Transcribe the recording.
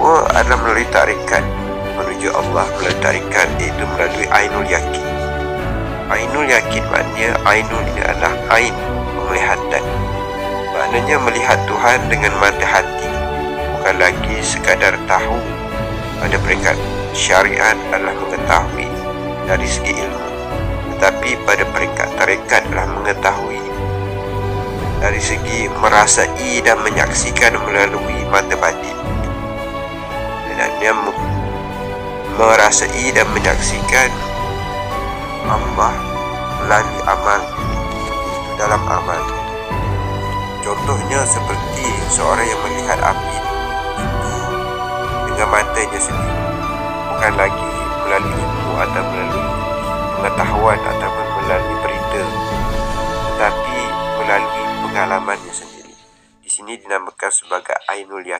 kedua adalah melalui tarikat menuju Allah, melalui tarikat, iaitu melalui Ainul Yakin. Ainul Yakin maknanya Ainul ini adalah Ain, penglihatan. Maknanya melihat Tuhan dengan mata hati, bukan lagi sekadar tahu. Pada peringkat syariat adalah mengetahui dari segi ilmu, tetapi pada peringkat tarekat adalah mengetahui dari segi merasai dan menyaksikan melalui mata batin. Dan dia merasai dan menyaksikan Allah melalui amal, dalam amal. Contohnya seperti seorang yang melihat api dengan matanya sendiri, bukan lagi melalui ilmu atau melalui pengetahuan atau melalui berita, tetapi melalui pengalamannya sendiri. Di sini dinamakan sebagai Ainul Yakin.